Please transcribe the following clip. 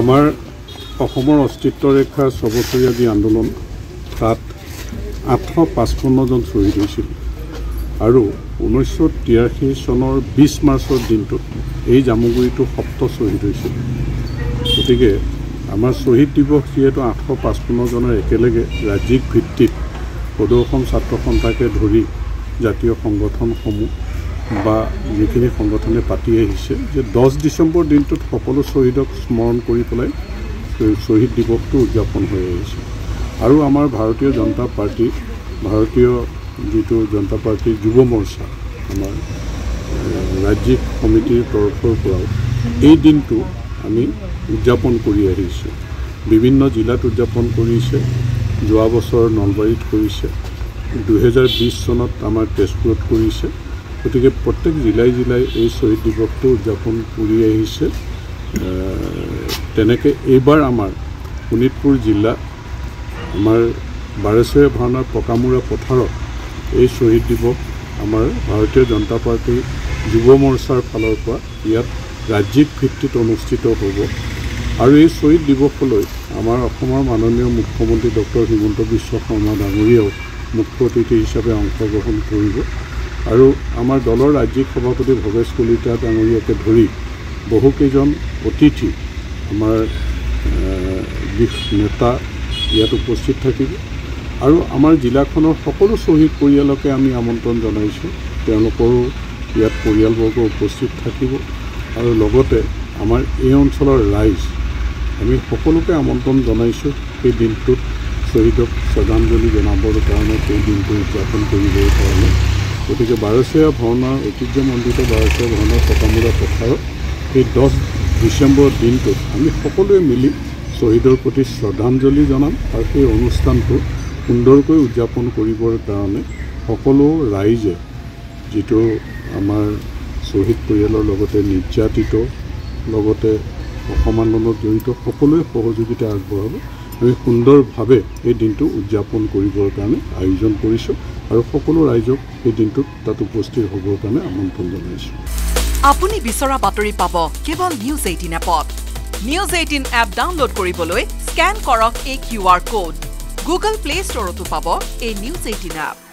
আমাৰ অসমৰ অস্তিত্ব ৰেখাৰ ছবছৰীয়া যি আন্দোলন তাত 855 জন শ্বহীদ হৈছিল আৰু 1983 চনৰ 20 মাৰ্চৰ দিনটোত এই জামুগুৰিটো সপ্ত শ্বহীদ হৈছিল। গতিকে আমাৰ শ্বহীদ দিৱস যিহেতু 855 জনৰ একেলগে ৰাজ্যিক ভিত্তিত প্ৰদৰ্শন ছাত্ৰ সন্থাকে ধৰি জাতীয় সংগঠনসমূহ বা যিখিনি সংগঠনে পাতি আহিছে যে 10 ডিচেম্বৰ দিনটোত সকলো শ্বহীদক স্মৰণ কৰি পেলাই শ্বহীদ দিৱসটো উদযাপন হৈ আহিছে। আৰু আমাৰ ভাৰতীয় জনতা পাৰ্টি যিটো জনতা পাৰ্টিৰ যুৱ মৰ্চা আমাৰ ৰাজ্যিক সমিতিৰ তৰফৰ পৰাও এই দিনটো আমি উদযাপন কৰি আহিছোঁ। বিভিন্ন জিলাত উদযাপন কৰিছে, যোৱা বছৰ নলবাৰীত কৰিছে, 2020 চনত আমাৰ তেজপুৰত কৰিছে। গতিকে প্ৰত্যেক জিলাই জিলাই এই শ্বহীদ দিৱসটো উদযাপন কৰি আহিছে। তেনেকৈ এইবাৰ আমাৰ শোণিতপুৰ জিলা আমাৰ বাৰেচৰীয়া ভাওনাৰ পকামূৰা পথাৰত এই শ্বহীদ দিৱস আমাৰ ভাৰতীয় জনতা পাৰ্টীৰ যুৱ মৰ্চাৰ ফালৰ পৰা ইয়াত ৰাজ্যিক ভিত্তিত অনুষ্ঠিত হ'ব। আৰু এই শ্বহীদ দিৱসলৈ আমাৰ অসমৰ মাননীয় মুখ্যমন্ত্ৰী ডক্টৰ হিমন্ত বিশ্ব শৰ্মা ডাঙৰীয়াও মুখ্য অতিথি হিচাপে অংশগ্ৰহণ কৰিব। আৰু আমাৰ দলৰ ৰাজ্যিক সভাপতি ভৱেশ কলিতা ডাঙৰীয়াকে ধৰি বহুকেইজন অতিথি আমাৰ নেতা ইয়াত উপস্থিত থাকিব। আৰু আমাৰ জিলাখনৰ সকলো শ্বহীদ পৰিয়ালকে আমি আমন্ত্ৰণ জনাইছোঁ, তেওঁলোকৰো ইয়াত পৰিয়ালবৰ্গ উপস্থিত থাকিব। আৰু লগতে আমাৰ এই অঞ্চলৰ ৰাইজ আমি সকলোকে আমন্ত্ৰণ জনাইছোঁ সেই দিনটোত শ্বহীদক শ্ৰদ্ধাঞ্জলি জনাবৰ কাৰণে, সেই দিনটো উদযাপন কৰিবৰ কাৰণে। গতিকে বাৰেচৰীয়া ভাওনাৰ ঐতিহ্যমণ্ডিত বাৰেচৰীয়া ভাওনাৰ পকামূৰা পথাৰত এই 10 ডিচেম্বৰ দিনটোত আমি সকলোৱে মিলি শ্বহীদৰ প্ৰতি শ্ৰদ্ধাঞ্জলি জনাম। আৰু সেই অনুষ্ঠানটো সুন্দৰকৈ উদযাপন কৰিবৰ কাৰণে সকলো ৰাইজে, যিটো আমাৰ শ্বহীদ পৰিয়ালৰ লগতে নিৰ্যাতিত লগতে অসম আন্দোলনত জড়িত সকলোৱে সহযোগিতা আগবঢ়াব। আমি সুন্দৰভাৱে এই দিনটো উদযাপন কৰিবৰ কাৰণে আয়োজন কৰিছোঁ আৰু সকলো ৰাইজক এই দিনটোত তাত উপস্থিত হ'বৰ কাৰণে আমন্ত্ৰণ জনাইছোঁ। আপুনি বিচৰা বাতৰি পাব কেৱল নিউজ 18 এপত। নিউজ 18 এপ ডাউনলোড কৰিবলৈ স্কেন কৰক এই QR কোড। গুগল প্লে ষ্টৰতো পাব এই নিউজ 18 এপ।